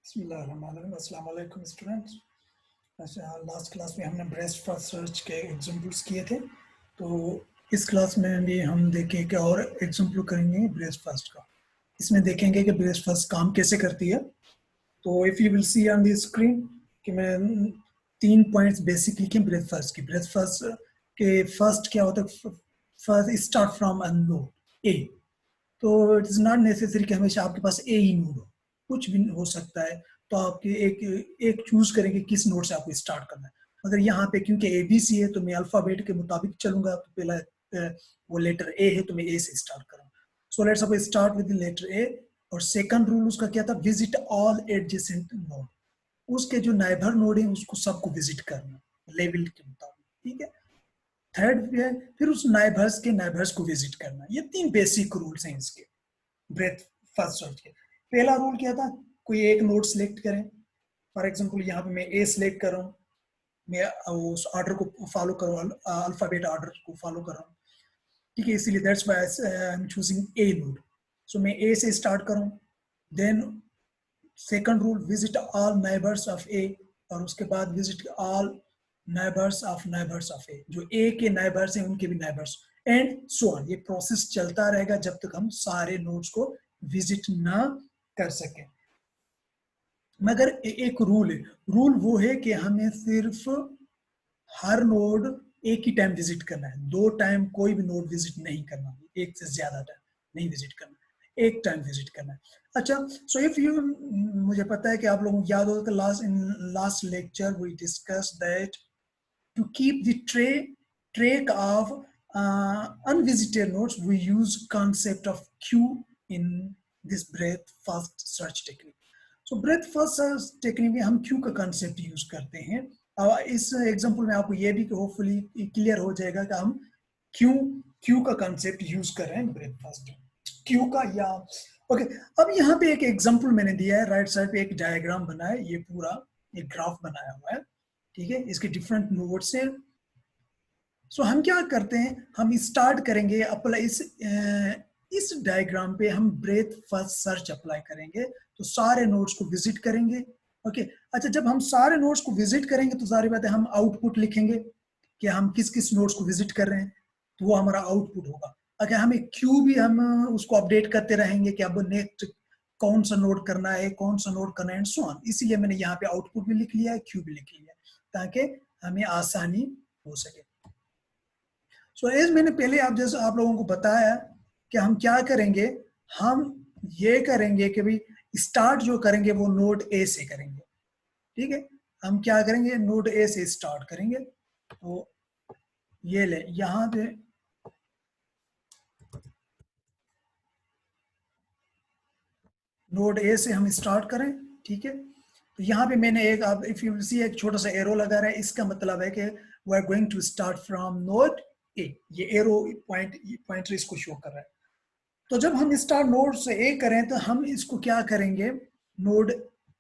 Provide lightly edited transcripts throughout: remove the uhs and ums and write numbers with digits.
अस्सलाम वालेकुम स्टूडेंट्स। अच्छा, लास्ट क्लास में हमने ब्रेस्ट फर्स्ट सर्च के एग्जांपल्स किए थे, तो इस क्लास में भी हम देखें कि और एग्जांपल करेंगे ब्रेस्ट फर्स्ट का। इसमें देखेंगे कि ब्रेस्ट फर्स्ट काम कैसे करती है। तो if you will C on the screen कि मैं 3 पॉइंट्स बेसिक लिखे ब्रेस्ट फर्स्ट की। ब्रेस्ट फर्स्ट के फर्स्ट क्या होता है? First start from a node A. तो इट इज़ नॉट नेसेसरी कि हमेशा आपके पास ए ही नोड हो, कुछ भी हो सकता है। तो आपके एक चूज करेंगे किस नोड से आपको स्टार्ट करना है। अगर यहाँ पे क्योंकि ए बी सी है तो मैं अल्फाबेट के मुताबिक चलूंगा, तो पहला वो लेटर ए है तो मैं ए से स्टार्ट करूँ। So let's suppose start with letter A. और सेकंड रूल उसका क्या था? Visit all adjacent node. उसके जो नाइबर नोड है उसको सबको विजिट करना लेवल के मुताबिक, ठीक है। थर्ड है फिर उस नाइबर्स के नाइबर्स को विजिट करना। ये 3 बेसिक रूल्स हैं इसके ब्रेथ फर्स्ट सर्च के। पहला रूल क्या था? कोई एक नोड सिलेक्ट करें। फॉर एग्जांपल यहाँ पे मैं ए सिलेक्ट कर रहा हूँ, मैं उस ऑर्डर को फॉलो कर रहा हूँ, अल्फाबेट ऑर्डर को फॉलो कर रहा हूँ, ठीक है। इसीलिए that's why I am choosing a node. So मैं ए से स्टार्ट करूँ। Then second rule, visit all neighbours of A. और उसके बाद visit all neighbours of A. जो ए के नाइबर्स हैं उनके भी नाइबर्स, एंड सो ऑन। ये प्रोसेस चलता रहेगा जब तक हम सारे नोड्स को विजिट ना कर सकें। मगर एक रूल है। रूल वो है कि हमें सिर्फ हर नोड एक ही टाइम विजिट करना है। 2 टाइम कोई भी नोड विजिट नहीं करना, एक से ज्यादा टाइम नहीं विजिट करना, एक टाइम विजिट करना है। अच्छा, सो इफ यू, मुझे पता है कि आप लोगों को याद होगा कि last lecture we discuss that to keep the track of unvisited nodes we use concept of queue in this breadth first search technique. So breadth first search technique में हम queue का concept यूज करते हैं। इस example में आपको ये भी होपफुली क्लियर हो जाएगा कि हम क्यू का कंसेप्ट यूज कर रहे हैं ब्रेथ फर्स्ट क्यू का। या ओके, अब यहाँ पे एक एग्जांपल मैंने दिया है, राइट साइड पे एक डायग्राम बना है, ये पूरा एक ग्राफ बनाया हुआ है, ठीक है। इसके डिफरेंट नोड्स हैं। सो हम क्या करते हैं, हम स्टार्ट करेंगे अप्लाई इस डायग्राम पे हम ब्रेथ फर्स्ट सर्च अप्लाई करेंगे, तो सारे नोड्स को विजिट करेंगे। ओके, अच्छा, जब हम सारे नोड्स को विजिट करेंगे तो सारी बातें हम आउटपुट लिखेंगे कि हम किस किस नोड्स को विजिट कर रहे हैं, तो वो हमारा आउटपुट होगा। अगर हमें क्यू भी हम उसको अपडेट करते रहेंगे कि अब नेक्स्ट कौन सा नोड करना है, कौन सा नोड करना है, एंड सो ऑन। इसीलिए मैंने यहाँ पे आउटपुट भी लिख लिया है, क्यू भी लिख लिया है, ताकि हमें आसानी हो सके। सो एज मैंने पहले आप लोगों को बताया कि हम क्या करेंगे, हम ये करेंगे कि भाई स्टार्ट जो करेंगे वो नोड ए से करेंगे, ठीक है। हम क्या करेंगे, नोड ए से स्टार्ट करेंगे। तो ये ले यहाँ पे नोड ए से हम स्टार्ट करें, ठीक है। तो यहाँ पे मैंने एक, आप इफ यू सी एक छोटा सा एरो लगा रहा है, इसका मतलब है कि we are going to start from node A. ये एरो पॉइंटर इसको शो कर रहा है। तो जब हम स्टार्ट नोड से ए करें तो हम इसको क्या करेंगे, नोड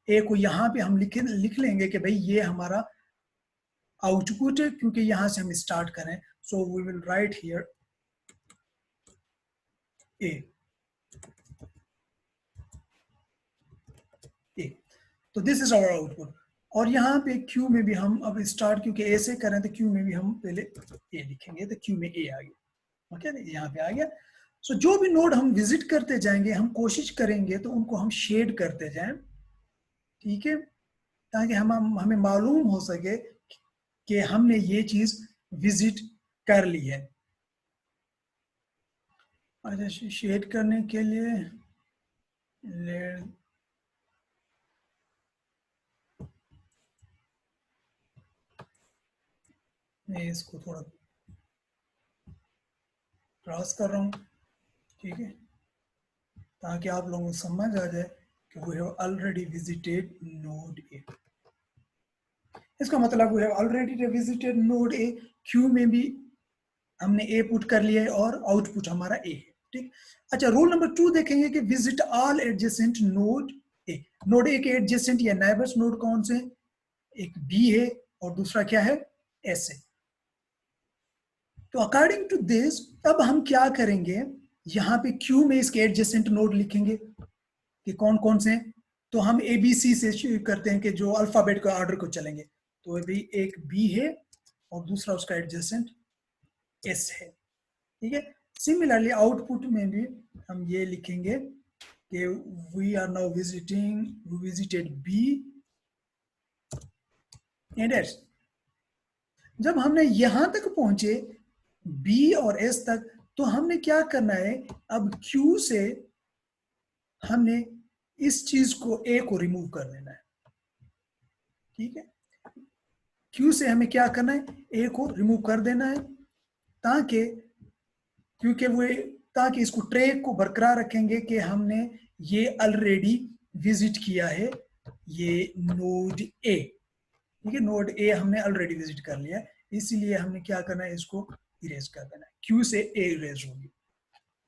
ए को यहाँ पे हम लिख लेंगे कि भाई ये हमारा आउटपुट है, क्योंकि यहाँ से हम स्टार्ट करें। So we will write here A. तो दिस इज आवर आउटपुट। और यहाँ पे क्यू में भी हम अब स्टार्ट क्योंकि ए से करें तो क्यू में भी हम पहले ए लिखेंगे, तो क्यू में ए आ गया। ओके, यहाँ पे आ गया। सो जो भी नोड हम विजिट करते जाएंगे, हम कोशिश करेंगे तो उनको हम शेड करते जाएं, ठीक है, ताकि हमें मालूम हो सके कि हमने ये चीज विजिट कर ली है। अच्छा, शेड करने के लिए मैं इसको थोड़ा क्रॉस कर रहा हूँ, ठीक है, ताकि आप लोगों को समझ आ जाए कि we have already visited node A. इसका मतलब we have already visited node A. Queue में भी हमने ए पुट कर लिया है और आउटपुट हमारा ए है, ठीक। अच्छा, रूल नंबर 2 देखेंगे कि visit all adjacent node A. Node A के एडजेसेंट या नाइबर्स नोड कौन से? एक बी है और दूसरा क्या है? एस है। तो अकॉर्डिंग टू दिस अब हम क्या करेंगे, यहाँ पे क्यू में इसके एडजेसेंट नोड लिखेंगे कि कौन कौन से हैं। तो हम ABC से शुरू करते हैं कि जो अल्फाबेट के ऑर्डर को चलेंगे। तो अभी एक B है और दूसरा उसका एडजेसेंट S है, ठीक है। सिमिलरली आउटपुट में भी हम ये लिखेंगे कि we are now visited B and S। जब हमने यहां तक पहुंचे B और S तक, तो हमने क्या करना है, अब Q से हमने इस चीज को A को रिमूव कर देना है, ठीक है। Q से हमें क्या करना है, A को रिमूव कर देना है, ताकि क्योंकि वो ताकि इसको ट्रैक को बरकरार रखेंगे कि हमने ये ऑलरेडी विजिट किया है, ये नोड ए, ठीक है। नोड ए हमने ऑलरेडी विजिट कर लिया है, इसीलिए हमने क्या करना है, इसको इरेज कर देना है। क्यू से ए इरेज हो गया,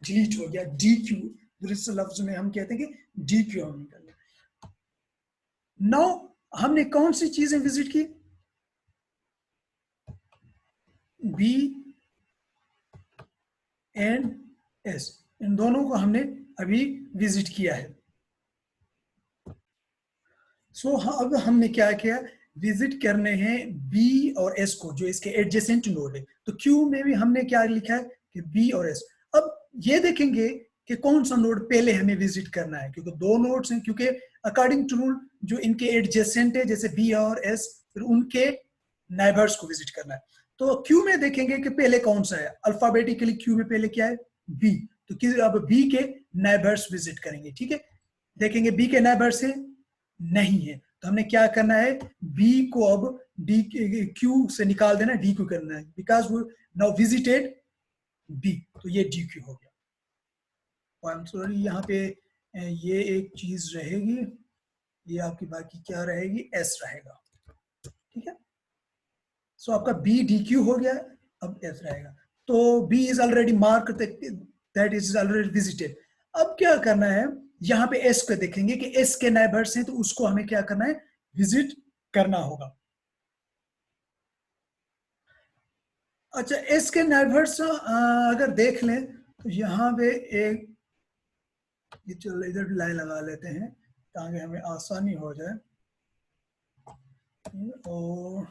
डिलीट हो गया। डी क्यू दूसरे लफ्ज में हम कहते हैं कि डी क्यू हम निकल गया। नाउ हमने कौन सी चीजें विजिट की, बी एंड एस, इन दोनों को हमने अभी विजिट किया है। सो अब हमने क्या किया, विजिट करने हैं बी और एस को, जो इसके एडजेसेंट नोड है। तो क्यू में भी हमने क्या लिखा है कि बी और एस। अब ये देखेंगे कि कौन सा नोड पहले हमें विजिट करना है, क्योंकि दो नोड्स हैं, क्योंकि अकॉर्डिंग टू रूल जो इनके एडजेसेंट है जैसे बी और एस, फिर उनके नेबर्स को विजिट करना है। तो क्यू में देखेंगे कि पहले कौन सा है, अल्फाबेटिकली क्यू में पहले क्या है, बी। तो अब बी के नेबर्स विजिट करेंगे, ठीक है। देखेंगे बी के नेबर्स है, नहीं है, तो हमने क्या करना है, बी को अब डी क्यू से निकाल देना, डी क्यू करना है, बिकॉज वो नाउ विजिटेड बी, तो ये डी क्यू हो गया। आई एम सॉरी, यहाँ पे ये एक चीज रहेगी, ये आपकी बाकी क्या रहेगी, एस रहेगा, ठीक है। सो आपका बी डी क्यू हो गया, अब एस रहेगा। तो B is already mark, that is already visited. अब क्या करना है, यहाँ पे एस को देखेंगे कि एस के नेबर्स हैं, तो उसको हमें क्या करना है, विजिट करना होगा। अच्छा, एस के नेबर्स अगर देख लें तो यहाँ पे एक, ये चलो इधर भी लाइन लगा लेते हैं ताकि हमें आसानी हो जाए, और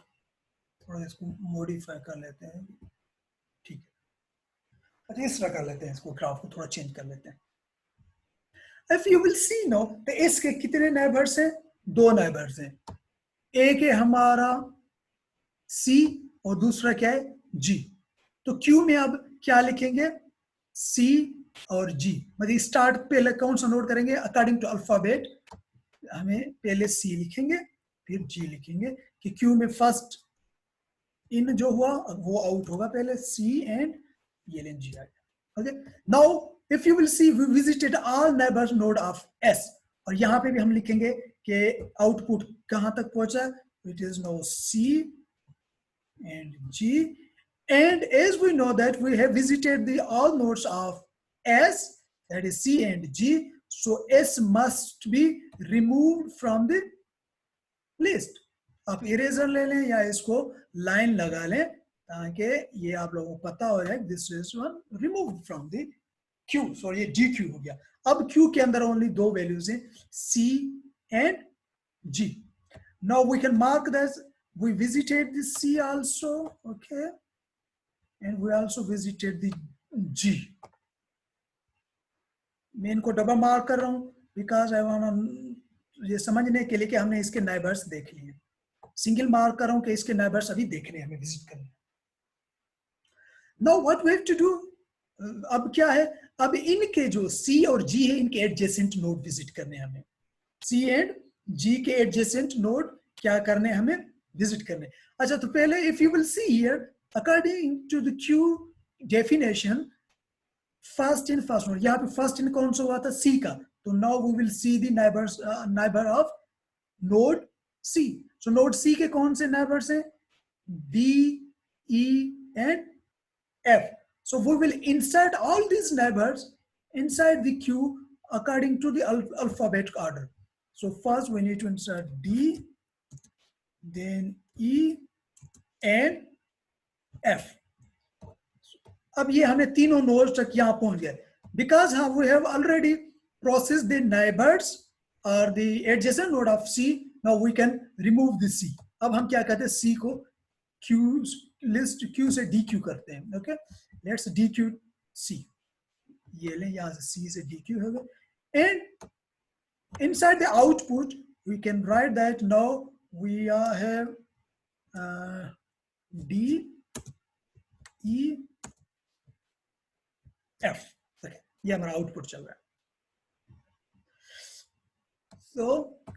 थोड़ा इसको मॉडिफाई कर लेते हैं, ठीक है। अच्छा, इस तरह कर लेते हैं, इसको ग्राफ को थोड़ा चेंज कर लेते हैं। If you will see now, तो एस के कितने नेबर्स हैं, दो नेबर्स हैं। एक है हमारा सी और दूसरा क्या है, जी। तो क्यू में अब क्या लिखेंगे, सी और जी, मतलब स्टार्ट पहले कौन सा नोट करेंगे, अकॉर्डिंग टू अल्फाबेट हमें पहले सी लिखेंगे फिर जी लिखेंगे, कि क्यू में फर्स्ट इन जो हुआ वो आउट होगा, पहले सी एंड ये लेन जी आएगा। Okay, now if you will see we visited all neighbours node of S, और यहाँ पे भी हम लिखेंगे कि आउटपुट कहां तक पहुंचा, it is now see and G, and as we know that we have visited the all nodes of S, that is C and G, so S must be removed from the list. आप eraser ले लें या इसको line लगा लें ताकि ये आप लोगों को पता हो जाए, this is one remove from the Q, sorry ये डी क्यू हो गया। अब क्यू के अंदर ओनली दो वैल्यूज हैं, C and G. Now we can mark this. We visited the C also, okay, and we also visited the G. मैं इनको डबल मार्क कर रहा हूं बिकॉज आई वांट ये समझने के लिए कि हमने इसके नेबर्स देख लिए। सिंगल मार्क कर रहा हूं कि इसके नेबर्स अभी देखने हमें विजिट करने। Now what we have to do, अब क्या है, अब इनके जो C और G है इनके एडजेसेंट नोड विजिट करने हमें, C एंड G के एडजेसेंट नोड क्या करने हमें, विजिट करने। अच्छा, तो पहले if you will see here according to the queue definition, first in first node, यहाँ पे फर्स्ट इन कौन सा हुआ था, सी का, तो now we will see the neighbours, neighbour of node C. So node C के कौन से नेबर्स हैं, B, E and F. So we will insert all these neighbors inside the queue according to the alphabetic order. So first we need to insert D, then E and F. अब ये हमें तीनों nodes तक यहाँ पहुंच गए, because we have already processed the neighbors are the adjacent node of C. Now we can remove the C. अब हम क्या करते हैं, C को Q लिस्ट Q से DQ करते हैं. Okay, let's DQ C. ये लें, यहाँ से C से DQ हो गए. And inside the output we can write that now we have D E F. Okay, ये हमारा आउटपुट चल रहा है. So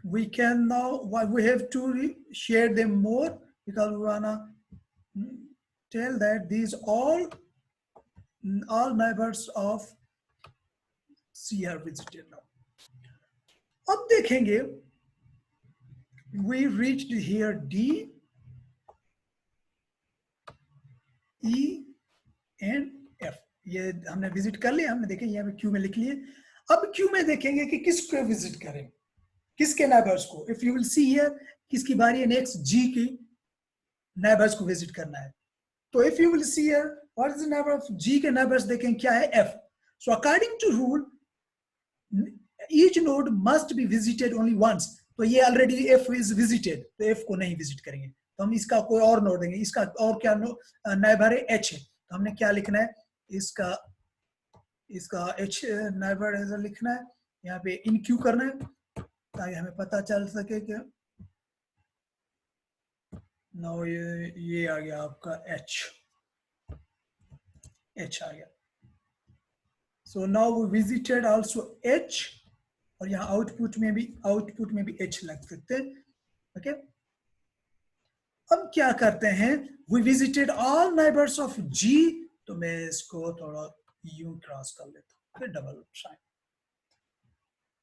we can now, we have to share them more because we wanna tell that these all neighbors of C are visited now. अब देखेंगे, we reached here D, E and F. ये हमने visit कर लिया, हमने देखें यहाँ पे क्यू में लिख लिए. अब क्यू में देखेंगे कि किसको विजिट करें, किसके नेबर्स को. If you will see here, किसकी बारी है, नेक्स्ट जी की नेबर्स को विजिट करना है. तो if you will see here, what is the neighbour of G के नेबर्स, देखें क्या है, F. So according to rule each node must be visited only once. तो ये ऑलरेडी एफ इज विजिटेड, तो एफ को नहीं विजिट करेंगे, तो हम इसका कोई और नोड देंगे. इसका और क्या नेबर है, एच है, तो हमने क्या लिखना है, इसका एच नेबर ऐसा लिखना है, यहाँ पे इन क्यू करना है ताकि हमें पता चल सके कि नाउ ये आ गया आपका एच आ गया. So now we visited also H, और यहाँ आउटपुट में भी एच लग सकते हैं. ओके, अब क्या करते हैं, we visited all neighbours of G. तो मैं इसको थोड़ा यूं क्रॉस कर लेता हूँ, फिर double sign.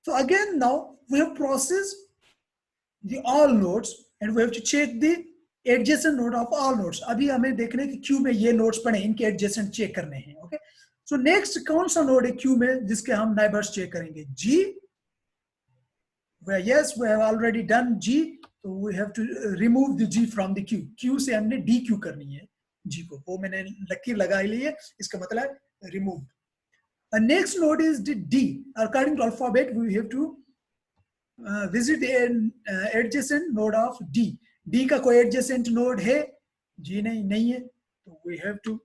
So again now we have processed the all nodes and we have to check the adjacent node of all nodes. अभी हमें देखना है कि क्यू में ये नोड्स पड़े, इनके एडजेसेंट चेक करने हैं. ओके, सो नेक्स्ट कौन सा नोड है क्यू में जिसके हम नेबर्स चेक करेंगे, जी. Yes, we have already done G, so we have to remove the G from the Q. Q से हमने DQ करनी है G को, वो मैंने लकीर लगा ली है, इसका मतलब remove. Next node is the D. According to alphabet, we have to visit the adjacent node of D. D का कोई adjacent node है, G नहीं है, तो we have to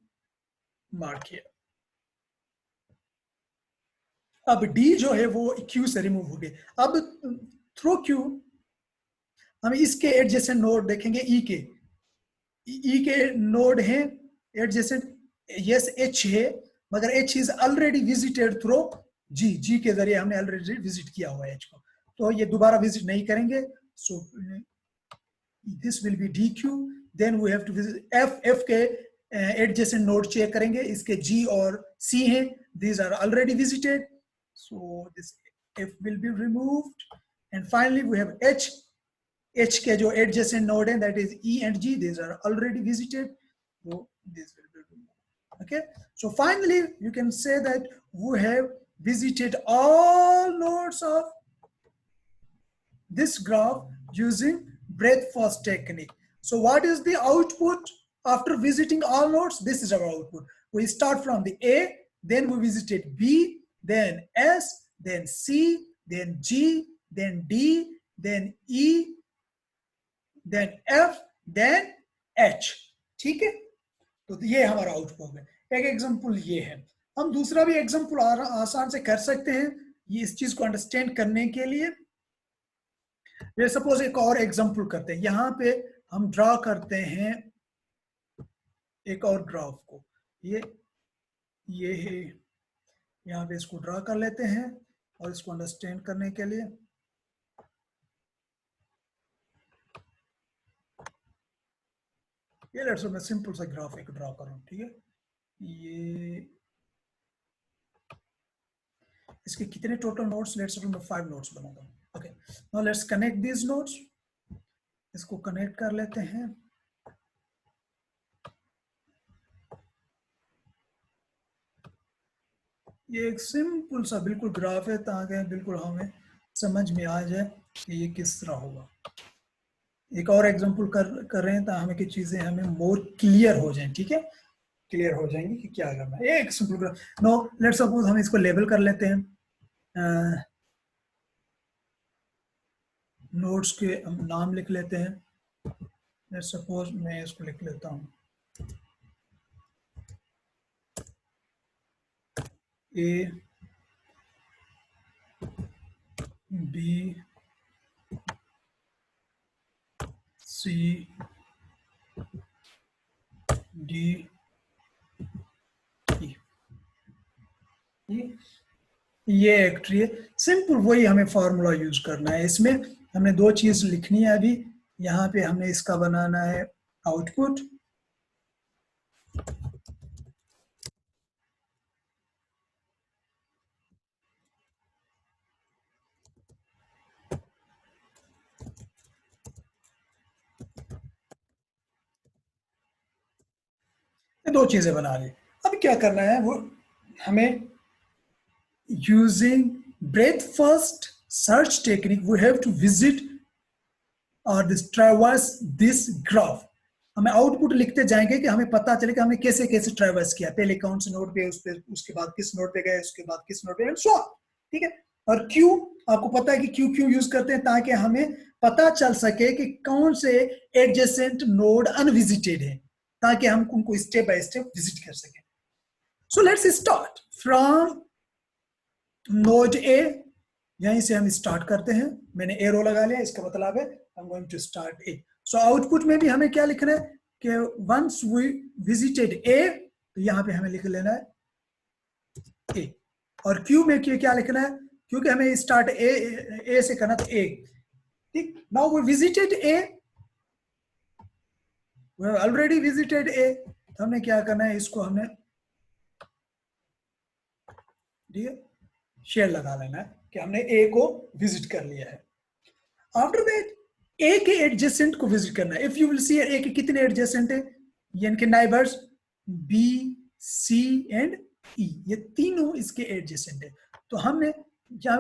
mark here. अब D जो है वो Q से रिमूव हो गए. अब थ्रू Q हम इसके एडजेसेंट नोड देखेंगे, E के नोड है एडजेसेंट. यस, H है, मगर H is already visited through G के जरिए हमने ऑलरेडी विजिट किया हुआ है H को, तो ये दोबारा विजिट नहीं करेंगे. So this will be DQ. Then we have to visit F के एडजेसेंट नोड चेक करेंगे, इसके G और C हैं, these are already visited. So this F will be removed, and finally we have H. H के जो adjacent node है, that is E and G, these are already visited, so this will be removed. Okay, so finally you can say that we have visited all nodes of this graph using breadth first technique. So what is the output after visiting all nodes? This is our output. We start from the A, then we visited B, then S, then C, then G, then D, then E, then F, then H. ठीक है, तो ये हमारा output है. एक example ये है. हम दूसरा भी एग्जांपल आसान से कर सकते हैं ये इस चीज को अंडरस्टैंड करने के लिए. ये सपोज एक और एग्जांपल करते हैं. यहाँ पे हम ड्रा करते हैं एक और ग्राफ को, ये है, यहाँ पे इसको ड्रा कर लेते हैं और इसको अंडरस्टैंड करने के लिए ये लेट्स मैं सिंपल सा ग्राफ एक ड्रा करूं. ठीक है, ये इसके कितने टोटल नोड्स, लेट्स मैं 5 नोड्स बनाता हूं. Okay, now let's connect these nodes. इसको कनेक्ट कर लेते हैं. ये एक सिंपल सा बिल्कुल ग्राफ है ताकि बिल्कुल हमें समझ में आ जाए कि ये किस तरह होगा. एक और एग्जांपल कर रहे हैं ताकि हमें की चीजें हमें मोर क्लियर हो जाएं. ठीक है, क्लियर हो जाएंगी कि क्या करना है. एक simple graph. No let's suppose हम इसको लेबल कर लेते हैं. नोड्स के हम नाम लिख लेते हैं। सपोज मैं इसको लिख लेता हूँ ए बी सी डी ई। ये एक ट्री है, सिंपल वही हमें फॉर्मूला यूज करना है। इसमें हमें दो चीज लिखनी है अभी। यहाँ पे हमने इसका बनाना है आउटपुट, दो चीजें बना ली। अब क्या करना है, वो हमें using breadth first search technique we have to visit और दिस ट्रैवर्स दिस ग्राफ। हमें आउटपुट लिखते जाएंगे कि हमें पता चले कि हमने कैसे कैसे ट्रैवर्स किया, पहले कौन से नोड पे, उस पे, उसके बाद किस नोड पे गए, उसके बाद किस नोड पे, एंड सो ऑन। ठीक है। और क्यू, आपको पता है कि क्यू क्यों यूज करते हैं, ताकि हमें पता चल सके कि कौन से एडजेसेंट नोड अनविजिटेड है, ताकि हम उनको स्टेप बाय स्टेप विजिट कर सकें। So let's start from node ए। यहीं से हम स्टार्ट करते हैं। मैंने एरो लगा लिया, इसका मतलब है I am going to start A. So output में भी हमें क्या लिखना है कि वंस वी विजिटेड ए, तो यहां पे हमें लिख लेना है ए। और क्यू में क्या लिखना है, क्योंकि हमें स्टार्ट ए से करना, तो ए। ठीक, now we visited A, we have already visited A. तो हमने क्या करना है, इसको हमने शेयर लगा लेना है कि हमने ए को विजिट कर लिया है। आफ्टर दैट ए के एडजेसेंट को विजिट करना है। इफ यू विल सी ए के कितने एडजेसेंट है, यानी कि नाइबर्स बी सी एंड ई, ये तीनों इसके एडजेसेंट है। तो हमने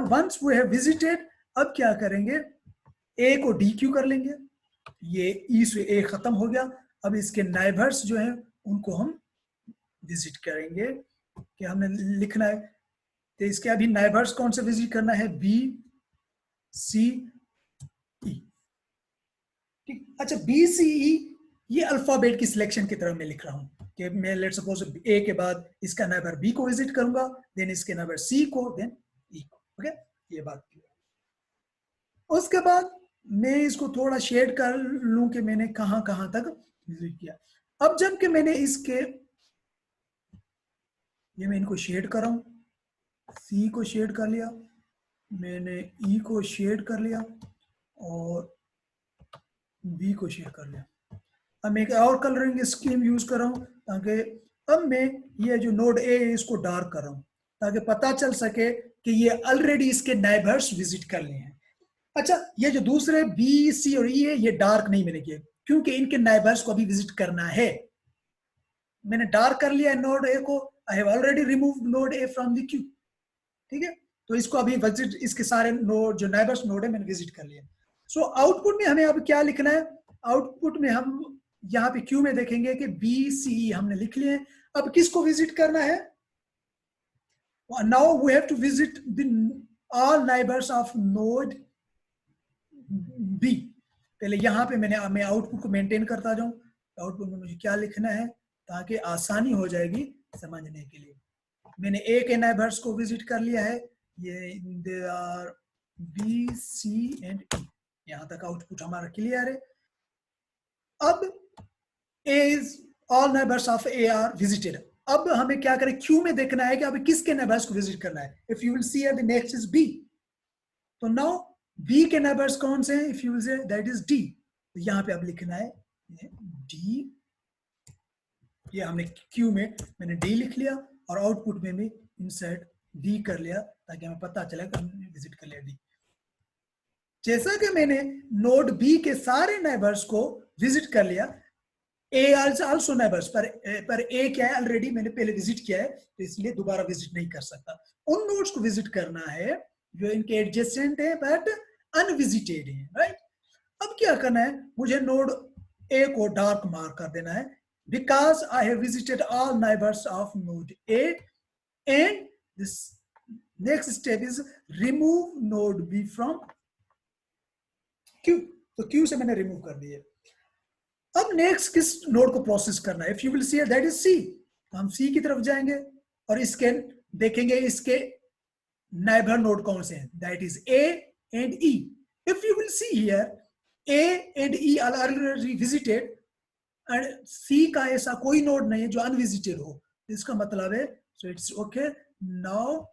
वंस वी हैव विजिटेड, अब क्या करेंगे, ए को डी क्यू कर लेंगे, ये ई से ए खत्म हो गया। अब इसके नाइबर्स जो है उनको हम विजिट करेंगे, कि हमने लिखना है। तो इसके अभी नाइबर्स कौन से विजिट करना है, बी सी ई। ठीक, अच्छा बी सी ई, ये अल्फाबेट की सिलेक्शन की तरह मैं लिख रहा हूं कि मैं लेट सपोज ए के बाद इसका नाइबर बी को विजिट करूंगा, देन इसके नाइबर सी को, देन ई को। ओके, ये बात की। उसके बाद मैं इसको थोड़ा शेड कर लूं कि मैंने कहां कहां तक विजिट किया। अब जब कि मैंने इसके, ये मैं इनको शेड कर रहा हूं, सी को शेड कर लिया, मैंने ई को शेड कर लिया और बी को शेड कर लिया। अब मैं एक और कलरिंग स्कीम यूज कर रहा हूं, ताकि अब मैं ये जो नोड ए है इसको डार्क कर रहा हूं, ताकि पता चल सके कि ये ऑलरेडी इसके नाइबर्स विजिट कर लिए हैं। अच्छा, ये जो दूसरे बी सी और ई है, ये डार्क नहीं मैंने किए, क्योंकि इनके नाइबर्स को अभी विजिट करना है। मैंने डार्क कर लिया नोड ए को, I have already removed node A from the Q. ठीक है, तो इसको अभी विजिट, इसके सारे नोड जो नाइबर्स नोड है मैंने विजिट कर लिया। सो आउटपुट में हमें अब क्या लिखना है, आउटपुट में हम यहाँ पे क्यू में देखेंगे कि बी सी हमने लिख लिए। अब किसको विजिट करना है, now we have to visit the all neighbours of node B. पहले यहाँ पे मैं आउटपुट को मेंटेन करता जाऊं। आउटपुट में मुझे क्या लिखना है, ताकि आसानी हो जाएगी समझने के लिए। मैंने ए के नाइबर्स को विजिट कर लिया है, ये they are B C and E. यहां तक आउटपुट हमारा क्लियर है। अब A is all neighbours of A are visited. अब हमें क्या करें, क्यू में देखना है कि अभी किसके नाइबर्स को विजिट करना है। If you will see the next is B, तो नाउ बी के नाइबर्स कौन से हैं, if you will see that is D. तो यहां पे अब लिखना है डी। ये हमने क्यू में मैंने डी लिख लिया और आउटपुट में भी इंसर्ट डी कर लिया, ताकि हमें पता चले कि हमने विजिट कर लिया डी। जैसा कि मैंने नोड बी के सारे नाइबर्स को विजिट कर लिया, ए आल्सो नाइबर्स, पर ए क्या है, ऑलरेडी मैंने पहले विजिट किया है, तो इसलिए दोबारा विजिट नहीं कर सकता। उन नोड्स को विजिट करना है जो इनके एडजेसेंट है बट अनविजिटेड है, राइट। अब क्या करना है, मुझे नोड ए को डार्क मार्क कर देना है, because I have visited all neighbors of node A, and this next step is remove node B from Q, तो क्यू से मैंने रिमूव कर दिए। अब नेक्स्ट किस नोड को प्रोसेस करना है, if you will see that is C, हम सी की तरफ जाएंगे और इसके देखेंगे इसके नाइबर नोड कौन से हैं, that is A and E. If you will see here A and E are already visited and C का ऐसा कोई नोड नहीं है जो अनविजिटेड हो, इसका मतलब है सो इट्स ओके। नाउ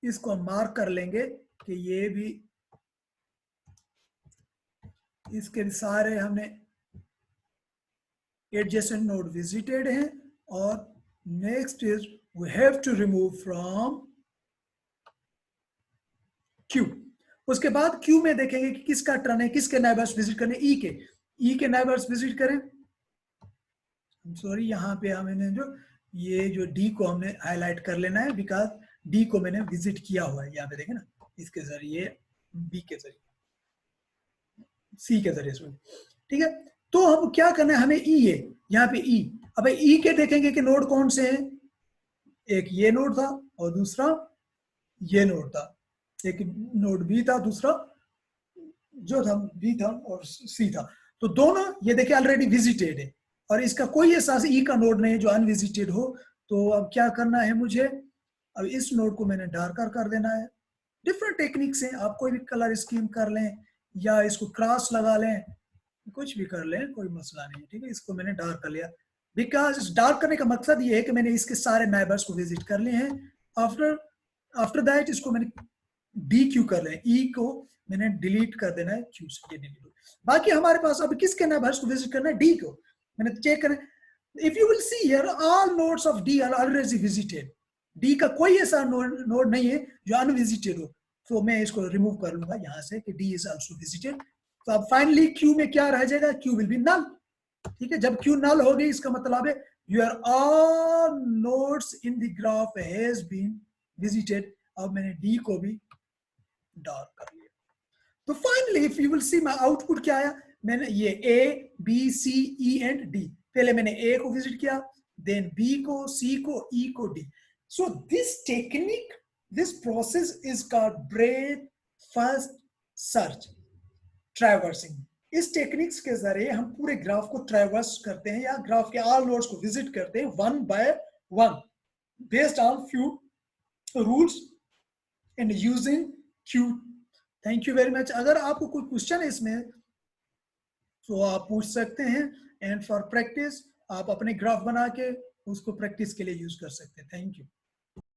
इसको हम मार्क कर लेंगे कि ये भी, इसके सारे हमने एडजेसेंट नोड विजिटेड हैं। और next is we have to remove from queue. उसके बाद क्यू में देखेंगे कि किसका टर्न है, किसके नाइबर्स विजिट करने, ई के नाइबर्स विजिट करें। सॉरी, यहाँ पे हमने जो डी को हमने हाईलाइट कर लेना है, बिकॉज डी को मैंने विजिट किया हुआ है। यहाँ पे देखें ना, इसके जरिए, बी के जरिए, सी के जरिए, सॉरी, ठीक है। तो हम क्या करना है, हमें ई है यहाँ पे ई। अब ई के देखेंगे कि नोड कौन से हैं, एक ये नोड था और दूसरा ये नोड था, एक नोड बी था, दूसरा जो था बी था और सी था। तो दोनों ये देखिए ऑलरेडी विजिटेड है और इसका कोई ऐसा ई का नोड नहीं है जो अनविजिटेड हो। तो अब क्या करना है मुझे, अब इस नोड को मैंने डार्कर कर देना है। डिफरेंट टेक्निक्स हैं, आप कोई भी कलर स्कीम कर लें या इसको क्रॉस लगा लें, कुछ भी कर लें, कोई मसला नहीं, ठीक है। इसको मैंने डार्क कर लिया, बिकॉज इस डार्क करने का मकसद ये है कि मैंने इसके सारे नाइबर्स को विजिट कर लिए हैं। आफ्टर दैट इसको मैंने डी क्यू कर लें, ई को मैंने डिलीट कर देना है, क्यू से ये डिलीट हो। बाकी हमारे पास अब किसके नाइबर्स को विजिट करना है, डी को मैंने चेक करना है। If you will see here all nodes of D R already visited, D का कोई ऐसा नोड नहीं है जो अनविजिटेड हो। तो मैं इसको रिमूव कर लूंगा यहाँ से कि डी इज आल्सो विजिटेड। तो अब फाइनली क्यू में क्या रह जाएगा, क्यू विल बी नल, ठीक है। जब क्यू नल हो गई इसका मतलब है your all nodes in the graph has been visited. अब मैंने डी को भी डार्क कर लिया। तो finally if you will see my output क्या आया, मैंने ये A B C E and D, पहले मैंने ए को विजिट किया, देन बी को, सी को, ई को, D. So this technique, this process is called breath first search traversing. इस टेक्निक्स के जरिए हम पूरे ग्राफ को ट्रैवर्स करते हैं या ग्राफ के ऑल नोड्स को विजिट करते हैं one by one based on few rules and using Q. Thank you very much. अगर आपको कोई क्वेश्चन है इसमें तो आप पूछ सकते हैं, एंड फॉर प्रैक्टिस आप अपने ग्राफ बना के उसको प्रैक्टिस के लिए यूज कर सकते हैं। Thank you.